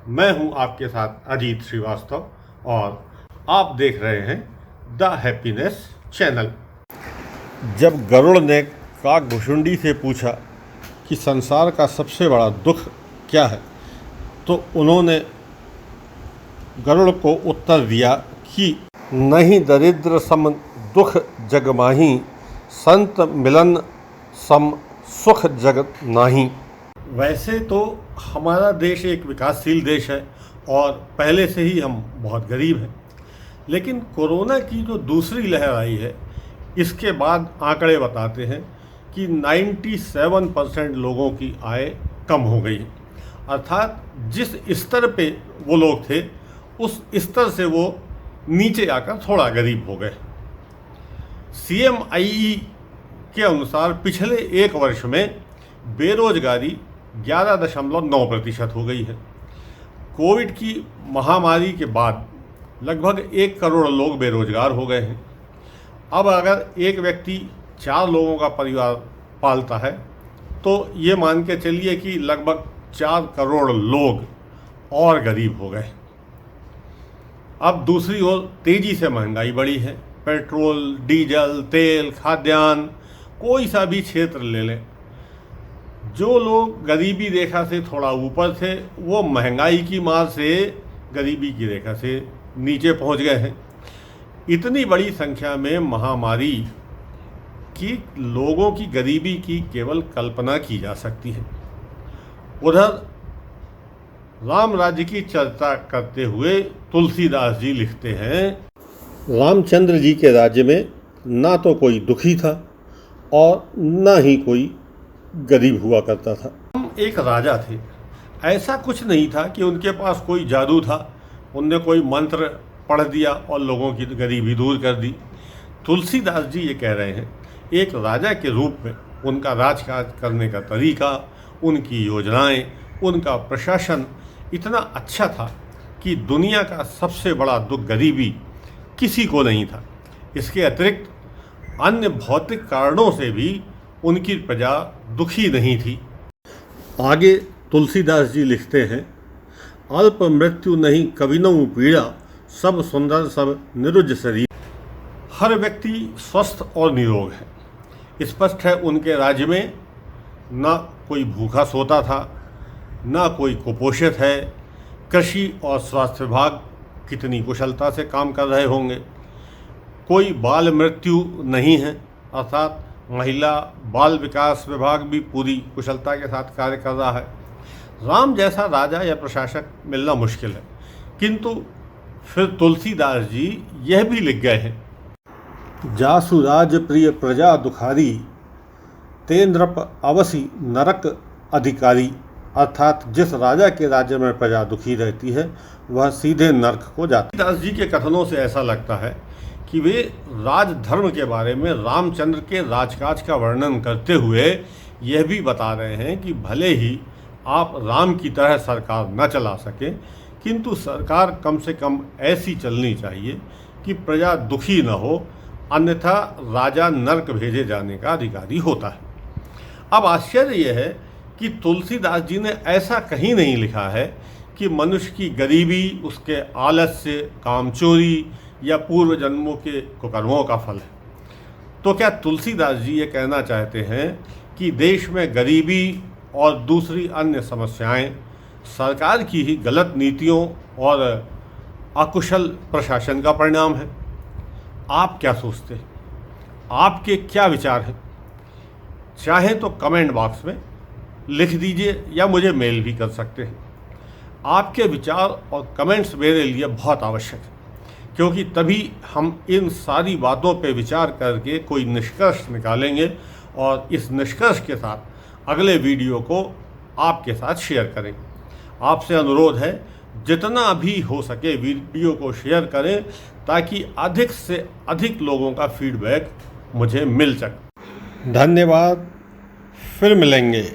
मैं हूं आपके साथ अजीत श्रीवास्तव और आप देख रहे हैं द हैप्पीनेस चैनल। जब गरुड़ ने काकभुशुंडी से पूछा कि संसार का सबसे बड़ा दुख क्या है, तो उन्होंने गरुड़ को उत्तर दिया कि नहीं दरिद्र सम दुख जग माही, संत मिलन सम सुख जगत नाही। वैसे तो हमारा देश एक विकासशील देश है और पहले से ही हम बहुत गरीब हैं, लेकिन कोरोना की जो दूसरी लहर आई है इसके बाद आंकड़े बताते हैं कि 97% लोगों की आय कम हो गई है। अर्थात जिस स्तर पे वो लोग थे उस स्तर से वो नीचे आकर थोड़ा गरीब हो गए। CMIE के अनुसार पिछले एक वर्ष में बेरोजगारी 11.9% हो गई है। कोविड की महामारी के बाद लगभग 1 करोड़ लोग बेरोजगार हो गए हैं। अब अगर एक व्यक्ति 4 लोगों का परिवार पालता है तो ये मान के चलिए कि लगभग 4 करोड़ लोग और गरीब हो गए। अब दूसरी ओर तेज़ी से महंगाई बढ़ी है। पेट्रोल, डीजल, तेल, खाद्यान्न, कोई सा भी क्षेत्र ले लें, जो लोग गरीबी रेखा से थोड़ा ऊपर थे वो महंगाई की मार से गरीबी की रेखा से नीचे पहुंच गए हैं। इतनी बड़ी संख्या में महामारी की लोगों की गरीबी की केवल कल्पना की जा सकती है। उधर राम राज्य की चर्चा करते हुए तुलसीदास जी लिखते हैं, रामचंद्र जी के राज्य में ना तो कोई दुखी था और ना ही कोई गरीब हुआ करता था। हम एक राजा थे, ऐसा कुछ नहीं था कि उनके पास कोई जादू था, उनने कोई मंत्र पढ़ दिया और लोगों की गरीबी दूर कर दी। तुलसीदास जी ये कह रहे हैं, एक राजा के रूप में उनका राजकाज करने का तरीका, उनकी योजनाएं, उनका प्रशासन इतना अच्छा था कि दुनिया का सबसे बड़ा दुख गरीबी किसी को नहीं था। इसके अतिरिक्त अन्य भौतिक कारणों से भी उनकी प्रजा दुखी नहीं थी। आगे तुलसीदास जी लिखते हैं, अल्प मृत्यु नहीं कविनऊ पीड़ा, सब सुंदर सब निरुज शरीर। हर व्यक्ति स्वस्थ और निरोग है। स्पष्ट है उनके राज्य में ना कोई भूखा सोता था, ना कोई कुपोषित है। कृषि और स्वास्थ्य विभाग कितनी कुशलता से काम कर रहे होंगे। कोई बाल मृत्यु नहीं है, अर्थात महिला बाल विकास विभाग भी पूरी कुशलता के साथ कार्य कर रहा है। राम जैसा राजा या प्रशासक मिलना मुश्किल है, किंतु फिर तुलसीदास जी यह भी लिख गए हैं, जासु राज प्रिय प्रजा दुखारी, तेन्द्रप अवसी नरक अधिकारी। अर्थात जिस राजा के राज्य में प्रजा दुखी रहती है वह सीधे नरक को जाती है। तुलसीदास जी के कथनों से ऐसा लगता है कि वे राजधर्म के बारे में रामचंद्र के राजकाज का वर्णन करते हुए यह भी बता रहे हैं कि भले ही आप राम की तरह सरकार न चला सकें, किंतु सरकार कम से कम ऐसी चलनी चाहिए कि प्रजा दुखी न हो, अन्यथा राजा नरक भेजे जाने का अधिकारी होता है। अब आश्चर्य यह है कि तुलसीदास जी ने ऐसा कहीं नहीं लिखा है कि मनुष्य की गरीबी उसके आलस्य, कामचोरी या पूर्व जन्मों के कुकर्मों का फल है। तो क्या तुलसीदास जी ये कहना चाहते हैं कि देश में गरीबी और दूसरी अन्य समस्याएं सरकार की ही गलत नीतियों और अकुशल प्रशासन का परिणाम है? आप क्या सोचते हैं? आपके क्या विचार हैं? चाहे तो कमेंट बॉक्स में लिख दीजिए या मुझे मेल भी कर सकते हैं। आपके विचार और कमेंट्स मेरे लिए बहुत आवश्यक है, क्योंकि तभी हम इन सारी बातों पर विचार करके कोई निष्कर्ष निकालेंगे और इस निष्कर्ष के साथ अगले वीडियो को आपके साथ शेयर करेंगे। आपसे अनुरोध है, जितना भी हो सके वीडियो को शेयर करें ताकि अधिक से अधिक लोगों का फीडबैक मुझे मिल सके। धन्यवाद, फिर मिलेंगे।